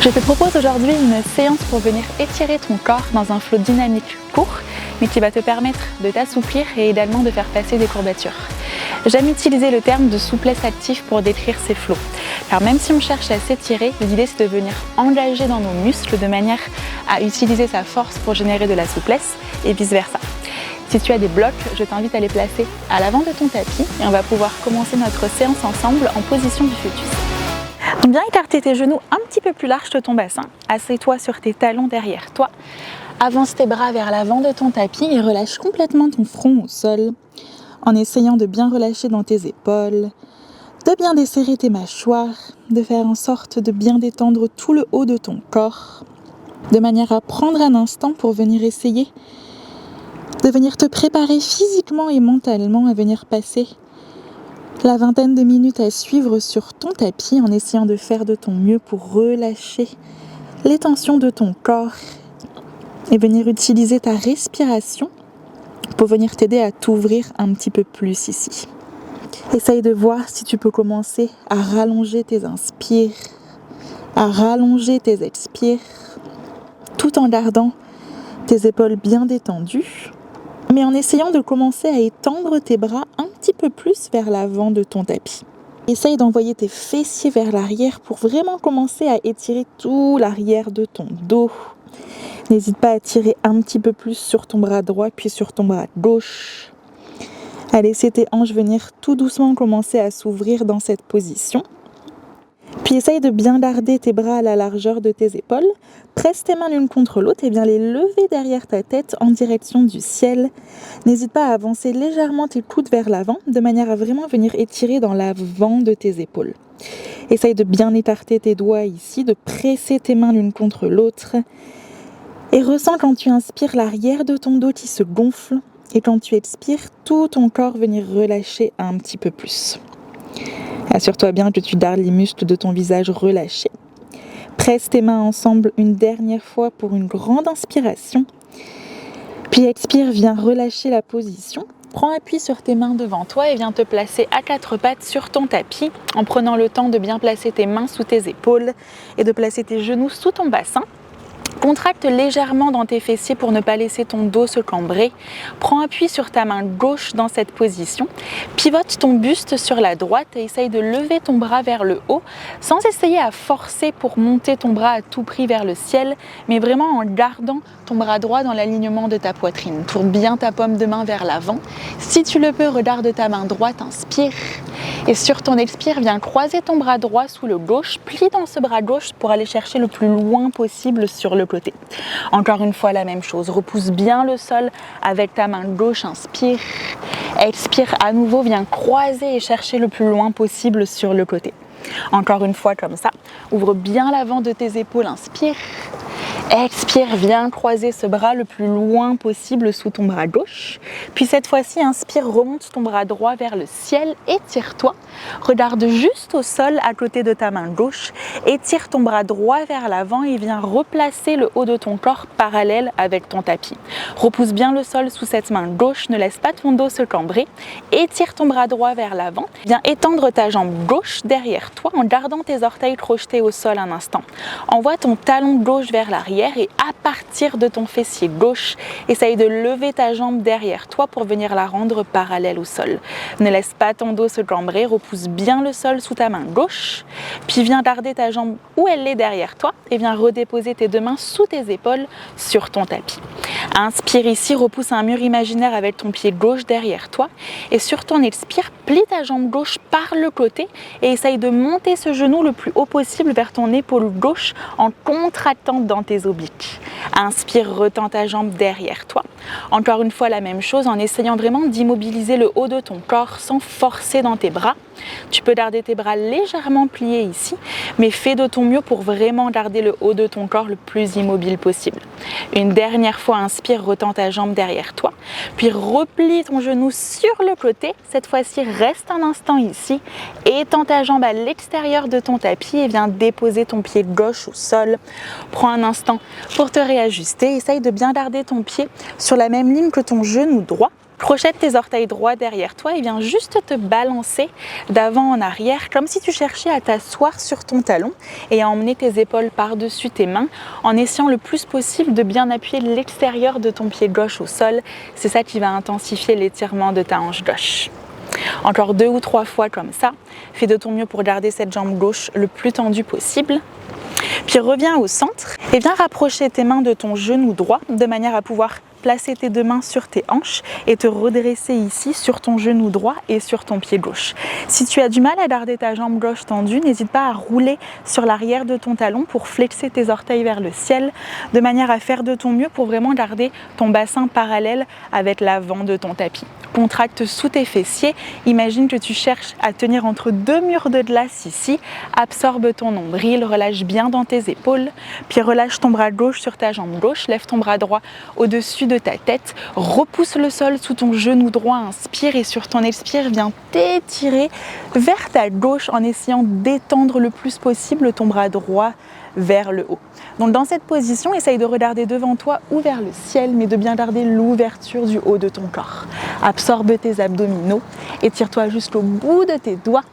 Je te propose aujourd'hui une séance pour venir étirer ton corps dans un flot dynamique court, mais qui va te permettre de t'assouplir et également de faire passer des courbatures. J'aime utiliser le terme de souplesse active pour décrire ces flots, car même si on cherche à s'étirer, l'idée c'est de venir engager dans nos muscles de manière à utiliser sa force pour générer de la souplesse et vice versa. Si tu as des blocs, je t'invite à les placer à l'avant de ton tapis et on va pouvoir commencer notre séance ensemble en position du fœtus. Donc viens écarter tes genoux un petit peu plus large de ton bassin. Assieds-toi sur tes talons derrière toi. Avance tes bras vers l'avant de ton tapis et relâche complètement ton front au sol en essayant de bien relâcher dans tes épaules, de bien desserrer tes mâchoires, de faire en sorte de bien détendre tout le haut de ton corps, de manière à prendre un instant pour venir essayer de venir te préparer physiquement et mentalement à venir passer la vingtaine de minutes à suivre sur ton tapis en essayant de faire de ton mieux pour relâcher les tensions de ton corps et venir utiliser ta respiration pour venir t'aider à t'ouvrir un petit peu plus ici. Essaye de voir si tu peux commencer à rallonger tes inspires, à rallonger tes expires, tout en gardant tes épaules bien détendues, mais en essayant de commencer à étendre tes bras un petit peu plus vers l'avant de ton tapis. Essaye d'envoyer tes fessiers vers l'arrière pour vraiment commencer à étirer tout l'arrière de ton dos. N'hésite pas à tirer un petit peu plus sur ton bras droit puis sur ton bras gauche. À laisser tes hanches venir tout doucement commencer à s'ouvrir dans cette position. Puis essaye de bien garder tes bras à la largeur de tes épaules. Presse tes mains l'une contre l'autre et bien les lever derrière ta tête en direction du ciel. N'hésite pas à avancer légèrement tes coudes vers l'avant de manière à vraiment venir étirer dans l'avant de tes épaules. Essaye de bien écarter tes doigts ici, de presser tes mains l'une contre l'autre. Et ressens quand tu inspires l'arrière de ton dos qui se gonfle et quand tu expires, tout ton corps venir relâcher un petit peu plus. Assure-toi bien que tu gardes les muscles de ton visage relâchés. Presse tes mains ensemble une dernière fois pour une grande inspiration. Puis expire, viens relâcher la position. Prends appui sur tes mains devant toi et viens te placer à quatre pattes sur ton tapis en prenant le temps de bien placer tes mains sous tes épaules et de placer tes genoux sous ton bassin. Contracte légèrement dans tes fessiers pour ne pas laisser ton dos se cambrer. Prends appui sur ta main gauche dans cette position. Pivote ton buste sur la droite et essaye de lever ton bras vers le haut sans essayer à forcer pour monter ton bras à tout prix vers le ciel, mais vraiment en gardant ton bras droit dans l'alignement de ta poitrine. Tourne bien ta paume de main vers l'avant. Si tu le peux, regarde ta main droite, inspire. Et sur ton expire, viens croiser ton bras droit sous le gauche. Plie dans ce bras gauche pour aller chercher le plus loin possible sur le côté. Encore une fois, la même chose. Repousse bien le sol avec ta main gauche. Inspire. Expire à nouveau. Viens croiser et chercher le plus loin possible sur le côté. Encore une fois comme ça. Ouvre bien l'avant de tes épaules. Inspire. Expire, viens croiser ce bras le plus loin possible sous ton bras gauche. Puis cette fois-ci, inspire, remonte ton bras droit vers le ciel, étire-toi. Regarde juste au sol à côté de ta main gauche. Étire ton bras droit vers l'avant et viens replacer le haut de ton corps parallèle avec ton tapis. Repousse bien le sol sous cette main gauche, ne laisse pas ton dos se cambrer. Étire ton bras droit vers l'avant. Viens étendre ta jambe gauche derrière toi en gardant tes orteils projetés au sol un instant. Envoie ton talon gauche vers l'arrière et à partir de ton fessier gauche, essaye de lever ta jambe derrière toi pour venir la rendre parallèle au sol. Ne laisse pas ton dos se cambrer, repousse bien le sol sous ta main gauche, puis viens garder ta jambe où elle est derrière toi et viens redéposer tes deux mains sous tes épaules sur ton tapis. Inspire ici, repousse un mur imaginaire avec ton pied gauche derrière toi et sur ton expire, plie ta jambe gauche par le côté et essaye de monter ce genou le plus haut possible vers ton épaule gauche en contractant dans tes obliques. Inspire, retends ta jambe derrière toi. Encore une fois, la même chose en essayant vraiment d'immobiliser le haut de ton corps sans forcer dans tes bras. Tu peux garder tes bras légèrement pliés ici, mais fais de ton mieux pour vraiment garder le haut de ton corps le plus immobile possible. Une dernière fois, inspire, retends ta jambe derrière toi, puis replie ton genou sur le côté. Cette fois-ci, reste un instant ici, étends ta jambe à l'extérieur de ton tapis et viens déposer ton pied gauche au sol. Prends un instant pour te réajuster. Essaye de bien garder ton pied sur la même ligne que ton genou droit. Crochette tes orteils droits derrière toi et viens juste te balancer d'avant en arrière comme si tu cherchais à t'asseoir sur ton talon et à emmener tes épaules par-dessus tes mains en essayant le plus possible de bien appuyer l'extérieur de ton pied gauche au sol. C'est ça qui va intensifier l'étirement de ta hanche gauche. Encore 2 ou 3 fois comme ça. Fais de ton mieux pour garder cette jambe gauche le plus tendue possible. Puis reviens au centre et viens rapprocher tes mains de ton genou droit de manière à pouvoir placer tes 2 mains sur tes hanches et te redresser ici sur ton genou droit et sur ton pied gauche. Si tu as du mal à garder ta jambe gauche tendue, n'hésite pas à rouler sur l'arrière de ton talon pour flexer tes orteils vers le ciel de manière à faire de ton mieux pour vraiment garder ton bassin parallèle avec l'avant de ton tapis. Contracte sous tes fessiers, imagine que tu cherches à tenir entre 2 murs de glace ici, absorbe ton nombril, relâche bien dans tes épaules, puis relâche ton bras gauche sur ta jambe gauche, lève ton bras droit au-dessus de ta tête, repousse le sol sous ton genou droit, inspire et sur ton expire, viens t'étirer vers ta gauche en essayant d'étendre le plus possible ton bras droit vers le haut. Donc dans cette position, essaye de regarder devant toi ou vers le ciel, mais de bien garder l'ouverture du haut de ton corps. Absorbe tes abdominaux, étire-toi jusqu'au bout de tes doigts,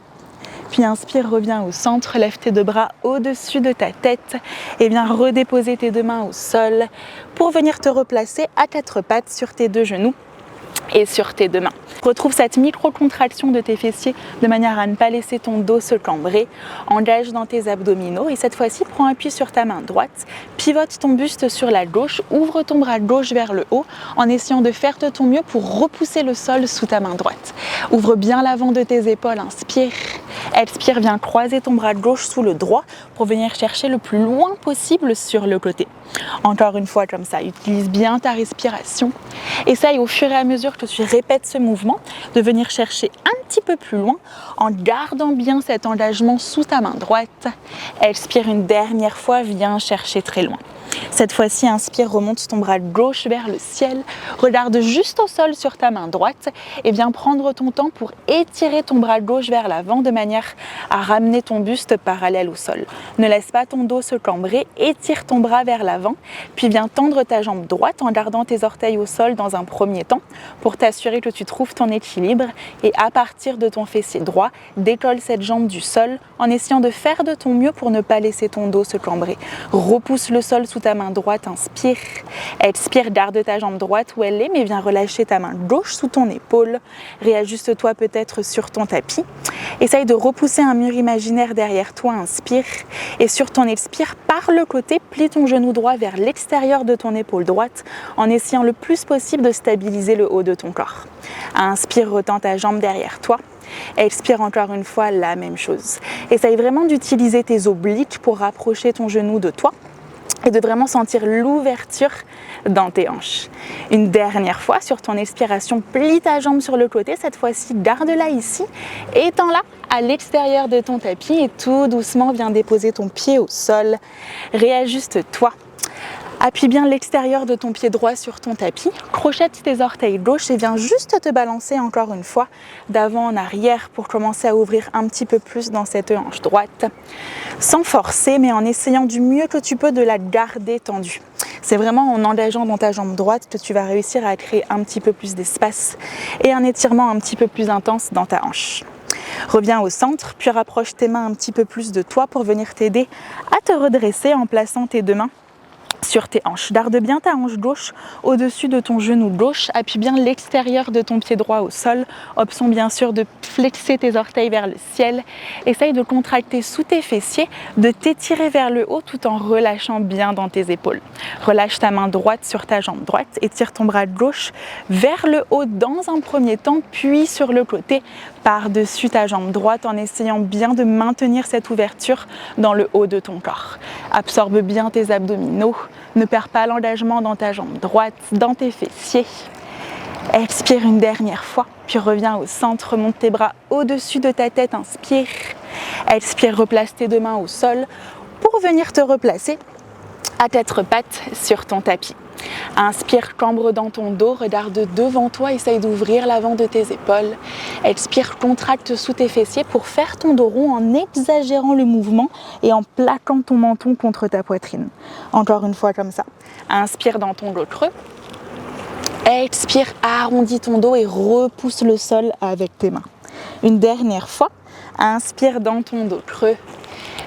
puis inspire, reviens au centre, lève tes 2 bras au-dessus de ta tête et viens redéposer tes 2 mains au sol pour venir te replacer à 4 pattes sur tes 2 genoux et sur tes 2 mains. Retrouve cette micro-contraction de tes fessiers de manière à ne pas laisser ton dos se cambrer. Engage dans tes abdominaux et cette fois-ci, prends appui sur ta main droite, pivote ton buste sur la gauche, ouvre ton bras gauche vers le haut en essayant de faire de ton mieux pour repousser le sol sous ta main droite. Ouvre bien l'avant de tes épaules, inspire. Expire, viens croiser ton bras gauche sous le droit pour venir chercher le plus loin possible sur le côté. Encore une fois comme ça, utilise bien ta respiration. Essaye au fur et à mesure que tu répètes ce mouvement de venir chercher un petit peu plus loin en gardant bien cet engagement sous ta main droite. Expire une dernière fois, viens chercher très loin. Cette fois-ci, inspire, remonte ton bras gauche vers le ciel, regarde juste au sol sur ta main droite et viens prendre ton temps pour étirer ton bras gauche vers l'avant de manière à ramener ton buste parallèle au sol. Ne laisse pas ton dos se cambrer, étire ton bras vers l'avant, puis viens tendre ta jambe droite en gardant tes orteils au sol dans un premier temps pour t'assurer que tu trouves ton équilibre et à partir de ton fessier droit, décolle cette jambe du sol en essayant de faire de ton mieux pour ne pas laisser ton dos se cambrer. Repousse le sol sous ta main droite, inspire, expire, garde ta jambe droite où elle est, mais viens relâcher ta main gauche sous ton épaule, réajuste-toi peut-être sur ton tapis, essaye de repousser un mur imaginaire derrière toi, inspire, et sur ton expire, par le côté, plie ton genou droit vers l'extérieur de ton épaule droite, en essayant le plus possible de stabiliser le haut de ton corps. Inspire, retends ta jambe derrière toi. Expire encore une fois, la même chose. Essaye vraiment d'utiliser tes obliques pour rapprocher ton genou de toi et de vraiment sentir l'ouverture dans tes hanches. Une dernière fois, sur ton expiration, plie ta jambe sur le côté. Cette fois-ci, garde-la ici, étends-la à l'extérieur de ton tapis et tout doucement, viens déposer ton pied au sol. Réajuste-toi. Appuie bien l'extérieur de ton pied droit sur ton tapis, crochette tes orteils gauche et viens juste te balancer encore une fois d'avant en arrière pour commencer à ouvrir un petit peu plus dans cette hanche droite, sans forcer mais en essayant du mieux que tu peux de la garder tendue. C'est vraiment en engageant dans ta jambe droite que tu vas réussir à créer un petit peu plus d'espace et un étirement un petit peu plus intense dans ta hanche. Reviens au centre, puis rapproche tes mains un petit peu plus de toi pour venir t'aider à te redresser en plaçant tes 2 mains sur tes hanches. Garde bien ta hanche gauche au-dessus de ton genou gauche, appuie bien l'extérieur de ton pied droit au sol. Option bien sûr de flexer tes orteils vers le ciel. Essaye de contracter sous tes fessiers, de t'étirer vers le haut tout en relâchant bien dans tes épaules. Relâche ta main droite sur ta jambe droite, étire ton bras gauche vers le haut dans un premier temps, puis sur le côté par-dessus ta jambe droite en essayant bien de maintenir cette ouverture dans le haut de ton corps. Absorbe bien tes abdominaux. Ne perds pas l'engagement dans ta jambe droite, dans tes fessiers. Expire une dernière fois, puis reviens au centre, remonte tes bras au-dessus de ta tête, inspire. Expire, replace tes 2 mains au sol pour venir te replacer à 4 pattes sur ton tapis. Inspire, cambre dans ton dos, regarde devant toi, essaye d'ouvrir l'avant de tes épaules. Expire, contracte sous tes fessiers pour faire ton dos rond en exagérant le mouvement et en plaquant ton menton contre ta poitrine. Encore une fois comme ça. Inspire dans ton dos creux. Expire, arrondis ton dos et repousse le sol avec tes mains. Une dernière fois, inspire dans ton dos creux.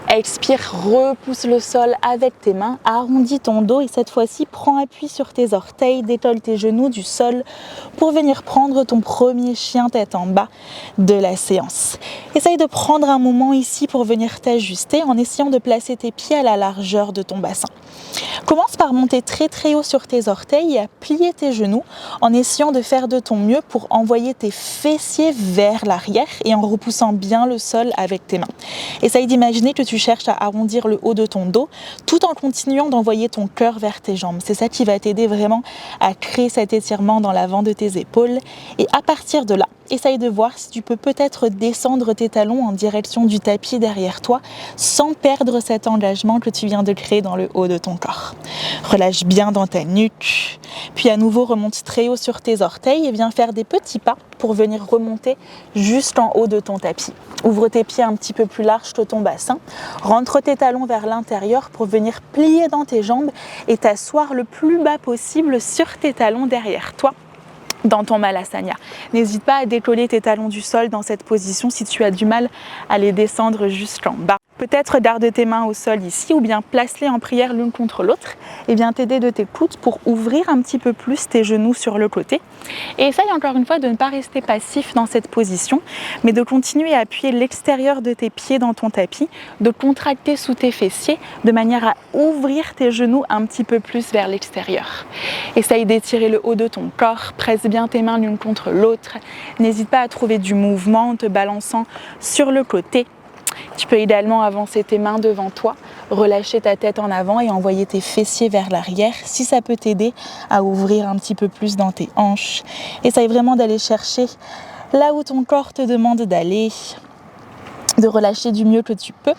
Expire, repousse le sol avec tes mains, arrondis ton dos et cette fois-ci, prends appui sur tes orteils, décolle tes genoux du sol pour venir prendre ton premier chien tête en bas de la séance. Essaye de prendre un moment ici pour venir t'ajuster en essayant de placer tes pieds à la largeur de ton bassin. Commence par monter très haut sur tes orteils et à plier tes genoux en essayant de faire de ton mieux pour envoyer tes fessiers vers l'arrière et en repoussant bien le sol avec tes mains. Essaye d'imaginer que tu cherches à arrondir le haut de ton dos tout en continuant d'envoyer ton cœur vers tes jambes. C'est ça qui va t'aider vraiment à créer cet étirement dans l'avant de tes épaules et à partir de là, essaye de voir si tu peux peut-être descendre tes talons en direction du tapis derrière toi sans perdre cet engagement que tu viens de créer dans le haut de ton corps. Relâche bien dans ta nuque, puis à nouveau remonte très haut sur tes orteils et viens faire des petits pas pour venir remonter jusqu'en haut de ton tapis. Ouvre tes pieds un petit peu plus large que ton bassin, rentre tes talons vers l'intérieur pour venir plier dans tes jambes et t'asseoir le plus bas possible sur tes talons derrière toi dans ton Malasana. N'hésite pas à décoller tes talons du sol dans cette position si tu as du mal à les descendre jusqu'en bas. Peut-être garde tes mains au sol ici ou bien place-les en prière l'une contre l'autre et viens t'aider de tes coudes pour ouvrir un petit peu plus tes genoux sur le côté. Et essaye encore une fois de ne pas rester passif dans cette position, mais de continuer à appuyer l'extérieur de tes pieds dans ton tapis, de contracter sous tes fessiers de manière à ouvrir tes genoux un petit peu plus vers l'extérieur. Essaye d'étirer le haut de ton corps, presse bien tes mains l'une contre l'autre. N'hésite pas à trouver du mouvement en te balançant sur le côté. Tu peux idéalement avancer tes mains devant toi, relâcher ta tête en avant et envoyer tes fessiers vers l'arrière si ça peut t'aider à ouvrir un petit peu plus dans tes hanches. Essaye vraiment d'aller chercher là où ton corps te demande d'aller, de relâcher du mieux que tu peux.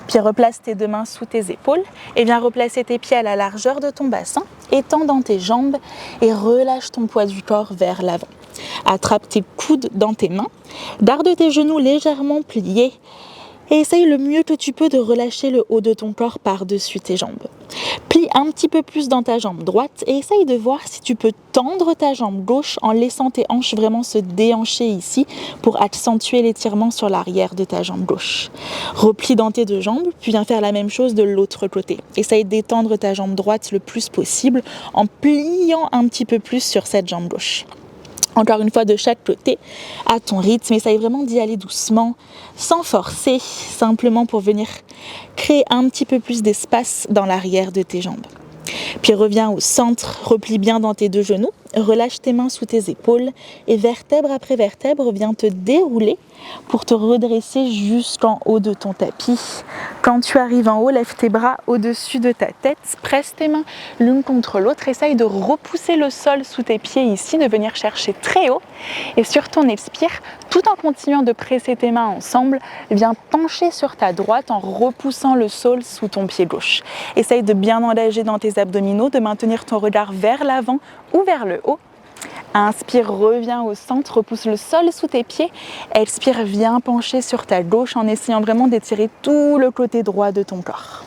Puis replace tes deux mains sous tes épaules et viens replacer tes pieds à la largeur de ton bassin, étends dans tes jambes et relâche ton poids du corps vers l'avant. Attrape tes coudes dans tes mains, garde tes genoux légèrement pliés et essaye le mieux que tu peux de relâcher le haut de ton corps par-dessus tes jambes. Plie un petit peu plus dans ta jambe droite et essaye de voir si tu peux tendre ta jambe gauche en laissant tes hanches vraiment se déhancher ici pour accentuer l'étirement sur l'arrière de ta jambe gauche. Replie dans tes deux jambes, puis viens faire la même chose de l'autre côté. Essaye d'étendre ta jambe droite le plus possible en pliant un petit peu plus sur cette jambe gauche. Encore une fois de chaque côté, à ton rythme, essaye vraiment d'y aller doucement, sans forcer, simplement pour venir créer un petit peu plus d'espace dans l'arrière de tes jambes. Puis reviens au centre, replie bien dans tes deux genoux, relâche tes mains sous tes épaules et vertèbre après vertèbre, viens te dérouler pour te redresser jusqu'en haut de ton tapis. Quand tu arrives en haut, lève tes bras au-dessus de ta tête, presse tes mains l'une contre l'autre, essaye de repousser le sol sous tes pieds ici, de venir chercher très haut et sur ton expire, tout en continuant de presser tes mains ensemble, viens pencher sur ta droite en repoussant le sol sous ton pied gauche. Essaye de bien engager dans tes abdominaux, de maintenir ton regard vers l'avant ou vers le haut. Inspire, reviens au centre, repousse le sol sous tes pieds. Expire, viens pencher sur ta gauche en essayant vraiment d'étirer tout le côté droit de ton corps.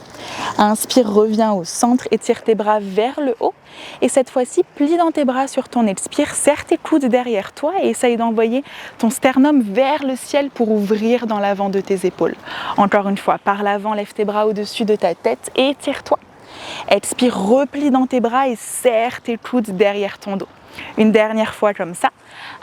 Inspire, reviens au centre, étire tes bras vers le haut. Et cette fois-ci, plie dans tes bras sur ton expire, serre tes coudes derrière toi et essaye d'envoyer ton sternum vers le ciel pour ouvrir dans l'avant de tes épaules. Encore une fois, par l'avant, lève tes bras au-dessus de ta tête et étire-toi. Expire, replie dans tes bras et serre tes coudes derrière ton dos. Une dernière fois comme ça.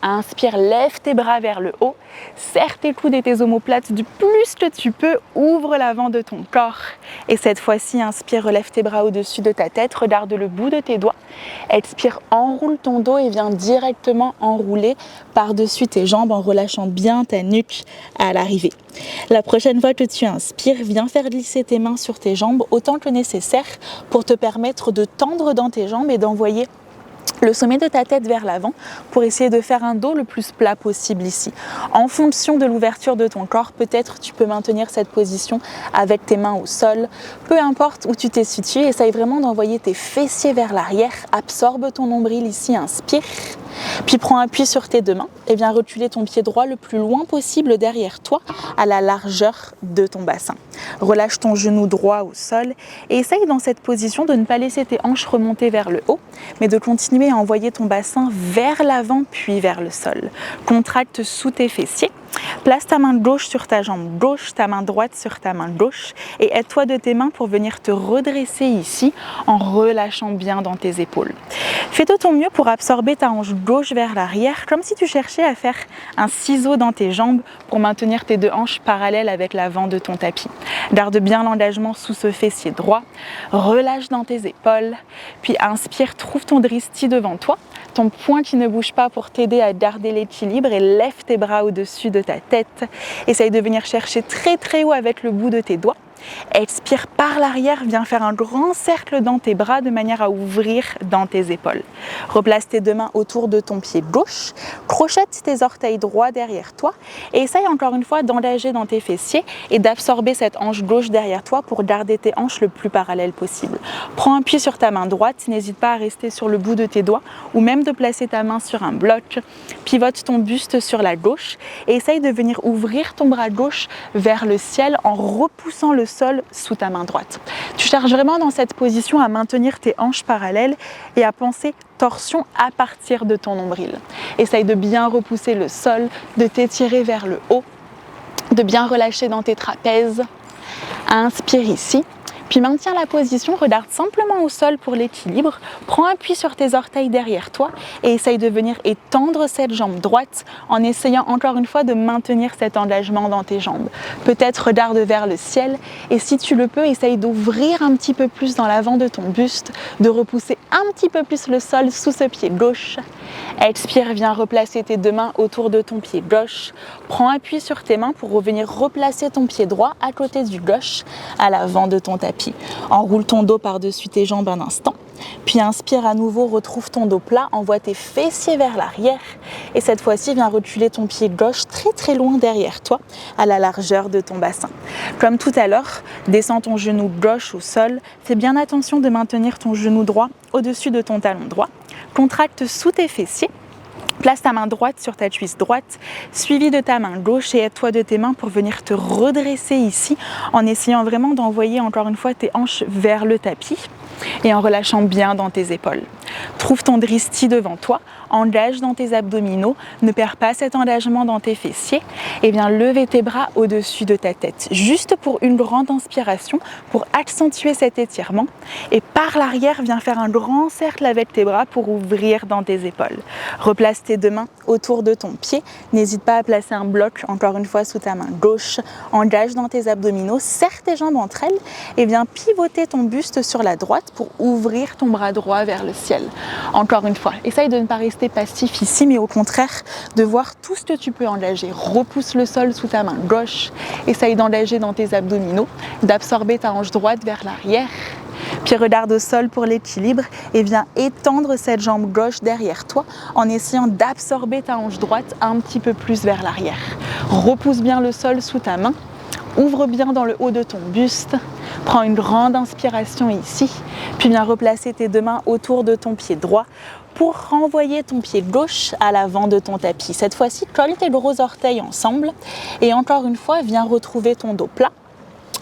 Inspire, lève tes bras vers le haut, serre tes coudes et tes omoplates du plus que tu peux, ouvre l'avant de ton corps. Et cette fois-ci, inspire, relève tes bras au-dessus de ta tête, regarde le bout de tes doigts. Expire, enroule ton dos et viens directement enrouler par-dessus tes jambes en relâchant bien ta nuque à l'arrivée. La prochaine fois que tu inspires, viens faire glisser tes mains sur tes jambes autant que nécessaire pour te permettre de tendre dans tes jambes et d'envoyer le sommet de ta tête vers l'avant pour essayer de faire un dos le plus plat possible ici. En fonction de l'ouverture de ton corps, peut-être tu peux maintenir cette position avec tes mains au sol. Peu importe où tu t'es situé, essaye vraiment d'envoyer tes fessiers vers l'arrière. Absorbe ton nombril ici, inspire. Puis prends appui sur tes deux mains et viens reculer ton pied droit le plus loin possible derrière toi, à la largeur de ton bassin. Relâche ton genou droit au sol et essaye dans cette position de ne pas laisser tes hanches remonter vers le haut, mais de continuer à envoyer ton bassin vers l'avant puis vers le sol. Contracte sous tes fessiers. Place ta main gauche sur ta jambe gauche, ta main droite sur ta main gauche et aide-toi de tes mains pour venir te redresser ici en relâchant bien dans tes épaules. Fais de ton mieux pour absorber ta hanche gauche vers l'arrière comme si tu cherchais à faire un ciseau dans tes jambes pour maintenir tes deux hanches parallèles avec l'avant de ton tapis. Garde bien l'engagement sous ce fessier droit, relâche dans tes épaules, puis inspire, trouve ton dristi devant toi, ton poing qui ne bouge pas pour t'aider à garder l'équilibre et lève tes bras au-dessus de ta tête. Essaye de venir chercher très très haut avec le bout de tes doigts. Expire par l'arrière, viens faire un grand cercle dans tes bras de manière à ouvrir dans tes épaules. Replace tes deux mains autour de ton pied gauche, crochette tes orteils droits derrière toi et essaye encore une fois d'engager dans tes fessiers et d'absorber cette hanche gauche derrière toi pour garder tes hanches le plus parallèles possible. Prends appui sur ta main droite, n'hésite pas à rester sur le bout de tes doigts ou même de placer ta main sur un bloc. Pivote ton buste sur la gauche et essaye de venir ouvrir ton bras gauche vers le ciel en repoussant le sol sous ta main droite. Tu cherches vraiment dans cette position à maintenir tes hanches parallèles et à penser torsion à partir de ton nombril. Essaye de bien repousser le sol, de t'étirer vers le haut, de bien relâcher dans tes trapèzes. Inspire ici. Puis maintiens la position, regarde simplement au sol pour l'équilibre, prends appui sur tes orteils derrière toi et essaye de venir étendre cette jambe droite en essayant encore une fois de maintenir cet engagement dans tes jambes. Peut-être regarde vers le ciel et si tu le peux, essaye d'ouvrir un petit peu plus dans l'avant de ton buste, de repousser un petit peu plus le sol sous ce pied gauche. Expire, viens replacer tes deux mains autour de ton pied gauche. Prends appui sur tes mains pour revenir replacer ton pied droit à côté du gauche à l'avant de ton tapis. Enroule ton dos par-dessus tes jambes un instant, puis inspire à nouveau, retrouve ton dos plat, envoie tes fessiers vers l'arrière et cette fois-ci viens reculer ton pied gauche très très loin derrière toi à la largeur de ton bassin. Comme tout à l'heure, descends ton genou gauche au sol, fais bien attention de maintenir ton genou droit au-dessus de ton talon droit, contracte sous tes fessiers. Place ta main droite sur ta cuisse droite, suivie de ta main gauche et aide-toi de tes mains pour venir te redresser ici en essayant vraiment d'envoyer encore une fois tes hanches vers le tapis et en relâchant bien dans tes épaules. Trouve ton dristi devant toi, engage dans tes abdominaux, ne perds pas cet engagement dans tes fessiers et viens lever tes bras au-dessus de ta tête. Juste pour une grande inspiration, pour accentuer cet étirement et par l'arrière, viens faire un grand cercle avec tes bras pour ouvrir dans tes épaules. Replace tes deux mains autour de ton pied, n'hésite pas à placer un bloc encore une fois sous ta main gauche, engage dans tes abdominaux, serre tes jambes entre elles et viens pivoter ton buste sur la droite pour ouvrir ton bras droit vers le ciel. Encore une fois, essaye de ne pas rester passif ici, mais au contraire de voir tout ce que tu peux engager. Repousse le sol sous ta main gauche, essaye d'engager dans tes abdominaux, d'absorber ta hanche droite vers l'arrière, puis regarde au sol pour l'équilibre et viens étendre cette jambe gauche derrière toi en essayant d'absorber ta hanche droite un petit peu plus vers l'arrière. Repousse bien le sol sous ta main. Ouvre bien dans le haut de ton buste, prends une grande inspiration ici, puis viens replacer tes deux mains autour de ton pied droit pour renvoyer ton pied gauche à l'avant de ton tapis. Cette fois-ci, colle tes gros orteils ensemble et encore une fois, viens retrouver ton dos plat.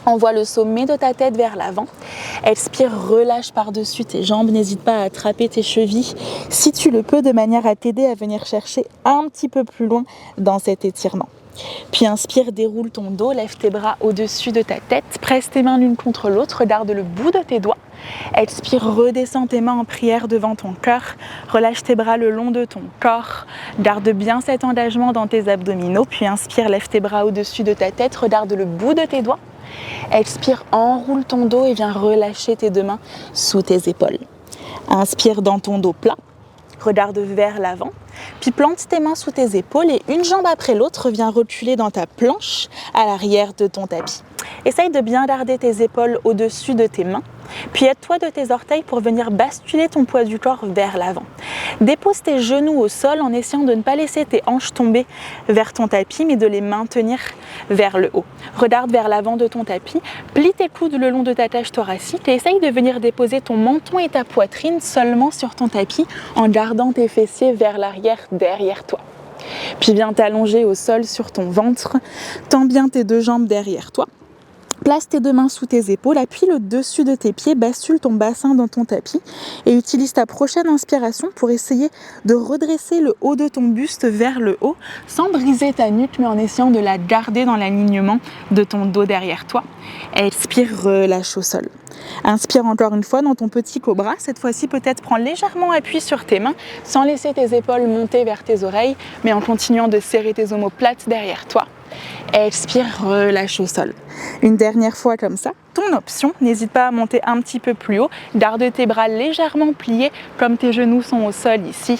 Envoie le sommet de ta tête vers l'avant. Expire, relâche par-dessus tes jambes. N'hésite pas à attraper tes chevilles si tu le peux de manière à t'aider à venir chercher un petit peu plus loin dans cet étirement. Puis inspire, déroule ton dos, lève tes bras au-dessus de ta tête, presse tes mains l'une contre l'autre, regarde le bout de tes doigts. Expire, redescends tes mains en prière devant ton cœur, relâche tes bras le long de ton corps, garde bien cet engagement dans tes abdominaux, puis inspire, lève tes bras au-dessus de ta tête, regarde le bout de tes doigts. Expire, enroule ton dos et viens relâcher tes deux mains sous tes épaules. Inspire dans ton dos plat. Regarde vers l'avant, puis plante tes mains sous tes épaules et une jambe après l'autre viens reculer dans ta planche à l'arrière de ton tapis. Essaye de bien garder tes épaules au-dessus de tes mains, puis aide-toi de tes orteils pour venir basculer ton poids du corps vers l'avant. Dépose tes genoux au sol en essayant de ne pas laisser tes hanches tomber vers ton tapis, mais de les maintenir vers le haut. Regarde vers l'avant de ton tapis, plie tes coudes le long de ta cage thoracique et essaye de venir déposer ton menton et ta poitrine seulement sur ton tapis en gardant tes fessiers vers l'arrière l'arrière derrière toi. Puis viens t'allonger au sol sur ton ventre, tends bien tes deux jambes derrière toi. Place tes deux mains sous tes épaules, appuie le dessus de tes pieds, bascule ton bassin dans ton tapis et utilise ta prochaine inspiration pour essayer de redresser le haut de ton buste vers le haut sans briser ta nuque mais en essayant de la garder dans l'alignement de ton dos derrière toi. Expire, relâche au sol. Inspire encore une fois dans ton petit cobra. Cette fois-ci, peut-être prends légèrement appui sur tes mains sans laisser tes épaules monter vers tes oreilles, mais en continuant de serrer tes omoplates derrière toi. Expire, relâche au sol. Une dernière fois comme ça. Ton option, n'hésite pas à monter un petit peu plus haut. Garde tes bras légèrement pliés comme tes genoux sont au sol ici.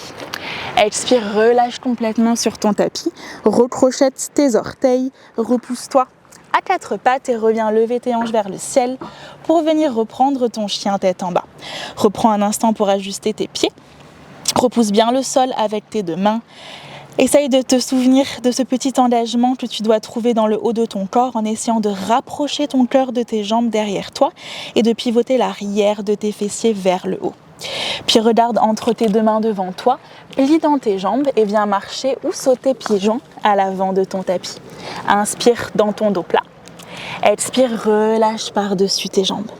Expire, relâche complètement sur ton tapis. Recrochette tes orteils, repousse-toi à quatre pattes et reviens lever tes hanches vers le ciel pour venir reprendre ton chien tête en bas. Reprends un instant pour ajuster tes pieds. Repousse bien le sol avec tes deux mains. Essaye de te souvenir de ce petit engagement que tu dois trouver dans le haut de ton corps en essayant de rapprocher ton cœur de tes jambes derrière toi et de pivoter l'arrière de tes fessiers vers le haut. Puis regarde entre tes deux mains devant toi, plie dans tes jambes et viens marcher ou sauter pieds joints à l'avant de ton tapis. Inspire dans ton dos plat. Expire, relâche par-dessus tes jambes.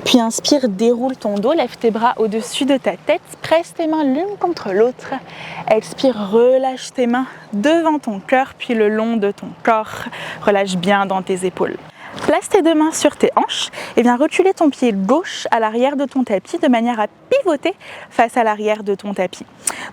Puis inspire, déroule ton dos, lève tes bras au-dessus de ta tête, presse tes mains l'une contre l'autre. Expire, relâche tes mains devant ton cœur, puis le long de ton corps. Relâche bien dans tes épaules. Place tes deux mains sur tes hanches et viens reculer ton pied gauche à l'arrière de ton tapis de manière à pivoter face à l'arrière de ton tapis.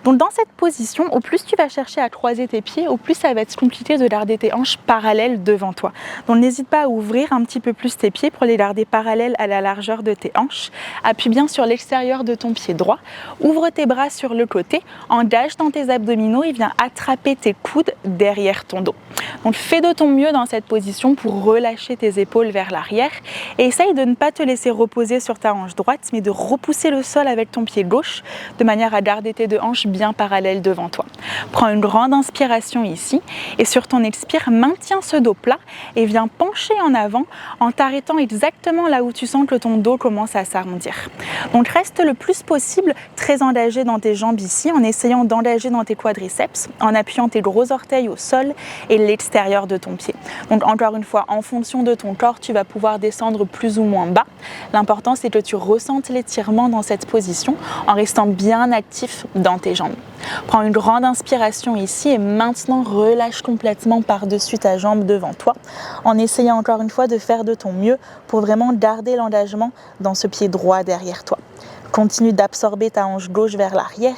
Donc dans cette position, au plus tu vas chercher à croiser tes pieds, au plus ça va être compliqué de garder tes hanches parallèles devant toi. Donc n'hésite pas à ouvrir un petit peu plus tes pieds pour les garder parallèles à la largeur de tes hanches. Appuie bien sur l'extérieur de ton pied droit. Ouvre tes bras sur le côté, engage dans tes abdominaux et viens attraper tes coudes derrière ton dos. Donc fais de ton mieux dans cette position pour relâcher tes épaules vers l'arrière et essaye de ne pas te laisser reposer sur ta hanche droite mais de repousser le sol avec ton pied gauche de manière à garder tes deux hanches bien parallèles devant toi. Prends une grande inspiration ici et sur ton expire, maintiens ce dos plat et viens pencher en avant en t'arrêtant exactement là où tu sens que ton dos commence à s'arrondir. Donc reste le plus possible très engagé dans tes jambes ici en essayant d'engager dans tes quadriceps, en appuyant tes gros orteils au sol et l'extérieur de ton pied. Donc encore une fois, en fonction de ton corps, tu vas pouvoir descendre plus ou moins bas. L'important, c'est que tu ressentes l'étirement dans cette position en restant bien actif dans tes jambes. Prends une grande inspiration ici et maintenant relâche complètement par-dessus ta jambe devant toi en essayant encore une fois de faire de ton mieux pour vraiment garder l'engagement dans ce pied droit derrière toi. Continue d'absorber ta hanche gauche vers l'arrière.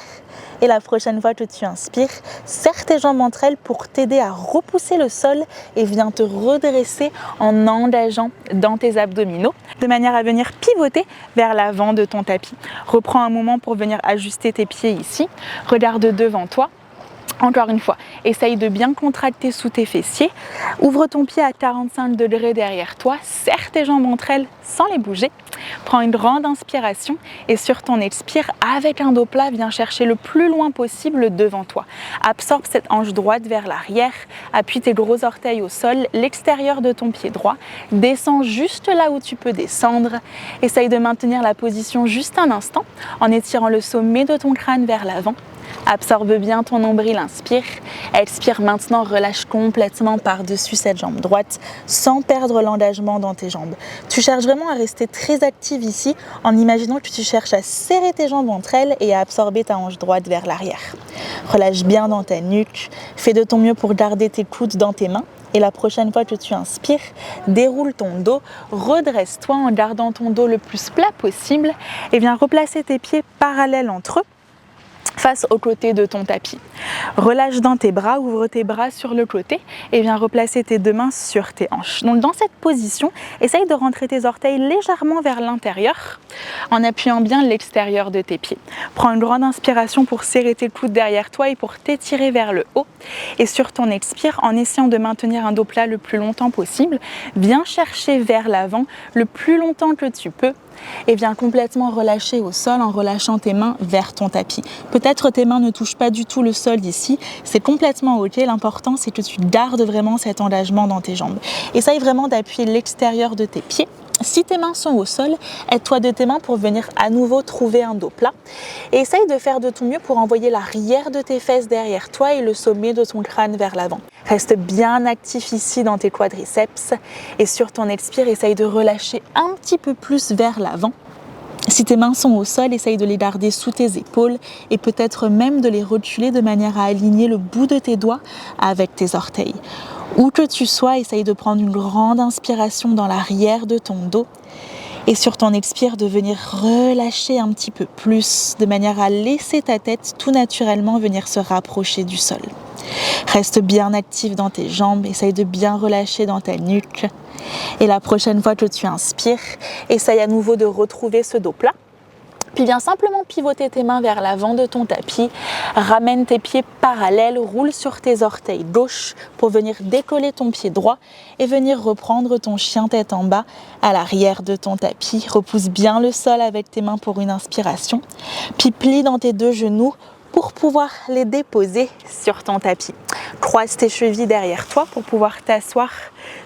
Et la prochaine fois que tu inspires, serre tes jambes entre elles pour t'aider à repousser le sol et viens te redresser en engageant dans tes abdominaux de manière à venir pivoter vers l'avant de ton tapis. Reprends un moment pour venir ajuster tes pieds ici. Regarde devant toi. Encore une fois, essaye de bien contracter sous tes fessiers. Ouvre ton pied à 45 degrés derrière toi. Serre tes jambes entre elles sans les bouger. Prends une grande inspiration et sur ton expire, avec un dos plat, viens chercher le plus loin possible devant toi. Absorbe cette hanche droite vers l'arrière. Appuie tes gros orteils au sol, l'extérieur de ton pied droit. Descends juste là où tu peux descendre. Essaye de maintenir la position juste un instant en étirant le sommet de ton crâne vers l'avant. Absorbe bien ton nombril, inspire. Expire maintenant, relâche complètement par-dessus cette jambe droite sans perdre l'engagement dans tes jambes. Tu cherches vraiment à rester très active ici en imaginant que tu cherches à serrer tes jambes entre elles et à absorber ta hanche droite vers l'arrière. Relâche bien dans ta nuque, fais de ton mieux pour garder tes coudes dans tes mains. Et la prochaine fois que tu inspires, déroule ton dos, redresse-toi en gardant ton dos le plus plat possible et viens replacer tes pieds parallèles entre eux face au côté de ton tapis. Relâche dans tes bras, ouvre tes bras sur le côté et viens replacer tes deux mains sur tes hanches. Donc dans cette position, essaye de rentrer tes orteils légèrement vers l'intérieur en appuyant bien l'extérieur de tes pieds. Prends une grande inspiration pour serrer tes coudes derrière toi et pour t'étirer vers le haut. Et sur ton expire, en essayant de maintenir un dos plat le plus longtemps possible, viens chercher vers l'avant le plus longtemps que tu peux et viens complètement relâcher au sol en relâchant tes mains vers ton tapis. Peut-être tes mains ne touchent pas du tout le sol ici, c'est complètement ok, l'important c'est que tu gardes vraiment cet engagement dans tes jambes. Essaye vraiment d'appuyer l'extérieur de tes pieds Si tes mains sont au sol, aide-toi de tes mains pour venir à nouveau trouver un dos plat. Et essaye de faire de ton mieux pour envoyer l'arrière de tes fesses derrière toi et le sommet de ton crâne vers l'avant. Reste bien actif ici dans tes quadriceps. Et sur ton expire, essaye de relâcher un petit peu plus vers l'avant. Si tes mains sont au sol, essaye de les garder sous tes épaules et peut-être même de les reculer de manière à aligner le bout de tes doigts avec tes orteils. Où que tu sois, essaye de prendre une grande inspiration dans l'arrière de ton dos et sur ton expire de venir relâcher un petit peu plus de manière à laisser ta tête tout naturellement venir se rapprocher du sol. Reste bien actif dans tes jambes, essaye de bien relâcher dans ta nuque. Et la prochaine fois que tu inspires, essaye à nouveau de retrouver ce dos plat. Puis viens simplement pivoter tes mains vers l'avant de ton tapis, ramène tes pieds parallèles, roule sur tes orteils gauche pour venir décoller ton pied droit et venir reprendre ton chien tête en bas à l'arrière de ton tapis. Repousse bien le sol avec tes mains pour une inspiration, puis plie dans tes deux genoux pour pouvoir les déposer sur ton tapis. Croise tes chevilles derrière toi pour pouvoir t'asseoir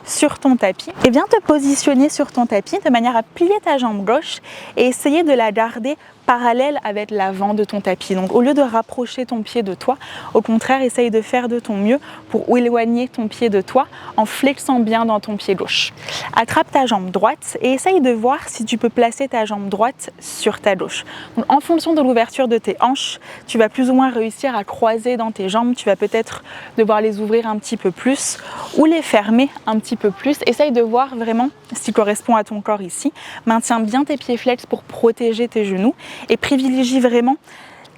sur ton tapis et viens te positionner sur ton tapis de manière à plier ta jambe gauche et essayer de la garder parallèle avec l'avant de ton tapis. Donc au lieu de rapprocher ton pied de toi, au contraire, essaye de faire de ton mieux pour éloigner ton pied de toi en flexant bien dans ton pied gauche. Attrape ta jambe droite et essaye de voir si tu peux placer ta jambe droite sur ta gauche. Donc, en fonction de l'ouverture de tes hanches, tu vas plus ou moins réussir à croiser dans tes jambes. Tu vas peut-être devoir les ouvrir un petit peu plus ou les fermer un petit peu plus. Essaye de voir vraiment ce qui correspond à ton corps ici. Maintiens bien tes pieds flex pour protéger tes genoux et privilégie vraiment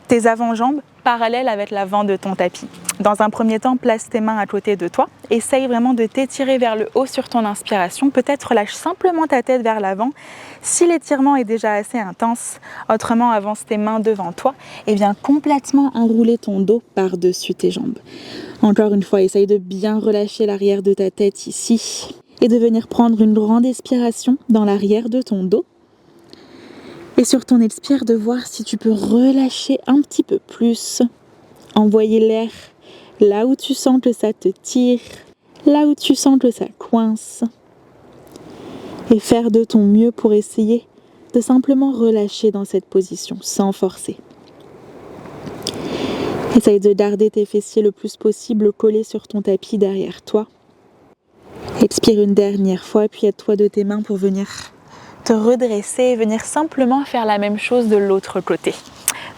tes avant-jambes parallèles avec l'avant de ton tapis. Dans un premier temps, place tes mains à côté de toi. Essaye vraiment de t'étirer vers le haut sur ton inspiration. Peut-être relâche simplement ta tête vers l'avant si l'étirement est déjà assez intense. Autrement, avance tes mains devant toi et viens complètement enrouler ton dos par-dessus tes jambes. Encore une fois, essaye de bien relâcher l'arrière de ta tête ici et de venir prendre une grande expiration dans l'arrière de ton dos. Et sur ton expire, de voir si tu peux relâcher un petit peu plus. Envoyer l'air là où tu sens que ça te tire, là où tu sens que ça coince. Et faire de ton mieux pour essayer de simplement relâcher dans cette position, sans forcer. Essaye de garder tes fessiers le plus possible collés sur ton tapis derrière toi. Expire une dernière fois, puis aide-toi de tes mains pour venir te redresser et venir simplement faire la même chose de l'autre côté.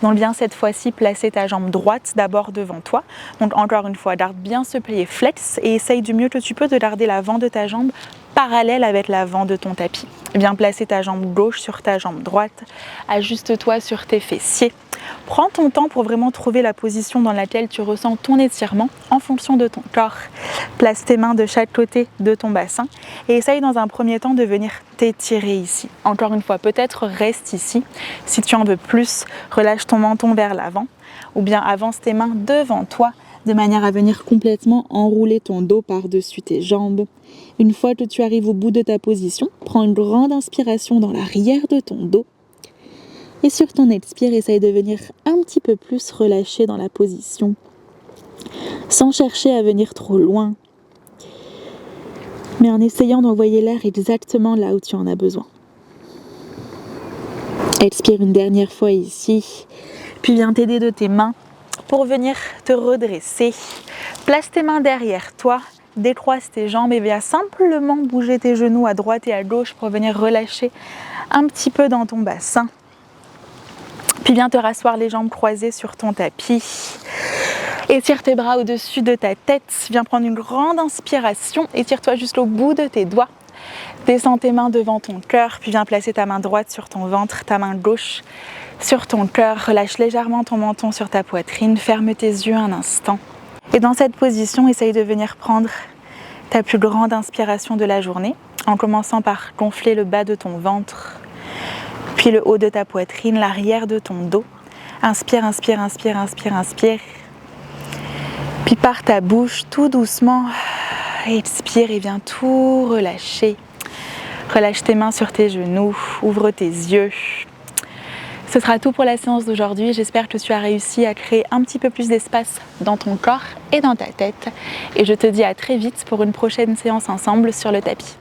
Donc bien cette fois-ci placer ta jambe droite d'abord devant toi. Donc encore une fois, garde bien ce plié flex et essaye du mieux que tu peux de garder l'avant de ta jambe parallèle avec l'avant de ton tapis. Bien placer ta jambe gauche sur ta jambe droite. Ajuste-toi sur tes fessiers. Prends ton temps pour vraiment trouver la position dans laquelle tu ressens ton étirement en fonction de ton corps. Place tes mains de chaque côté de ton bassin et essaye dans un premier temps de venir t'étirer ici. Encore une fois, peut-être reste ici. Si tu en veux plus, relâche ton menton vers l'avant ou bien avance tes mains devant toi de manière à venir complètement enrouler ton dos par-dessus tes jambes. Une fois que tu arrives au bout de ta position, prends une grande inspiration dans l'arrière de ton dos. Et sur ton expire, essaye de venir un petit peu plus relâcher dans la position, sans chercher à venir trop loin, mais en essayant d'envoyer l'air exactement là où tu en as besoin. Expire une dernière fois ici, puis viens t'aider de tes mains pour venir te redresser. Place tes mains derrière toi, décroise tes jambes et viens simplement bouger tes genoux à droite et à gauche pour venir relâcher un petit peu dans ton bassin. Puis viens te rasseoir les jambes croisées sur ton tapis. Étire tes bras au-dessus de ta tête. Viens prendre une grande inspiration. Étire-toi jusqu'au bout de tes doigts. Descends tes mains devant ton cœur. Puis viens placer ta main droite sur ton ventre, ta main gauche sur ton cœur. Relâche légèrement ton menton sur ta poitrine. Ferme tes yeux un instant. Et dans cette position, essaye de venir prendre ta plus grande inspiration de la journée en commençant par gonfler le bas de ton ventre. Puis le haut de ta poitrine, l'arrière de ton dos. Inspire, inspire, inspire, inspire, inspire. Puis par ta bouche, tout doucement, expire et viens tout relâcher. Relâche tes mains sur tes genoux, ouvre tes yeux. Ce sera tout pour la séance d'aujourd'hui. J'espère que tu as réussi à créer un petit peu plus d'espace dans ton corps et dans ta tête. Et je te dis à très vite pour une prochaine séance ensemble sur le tapis.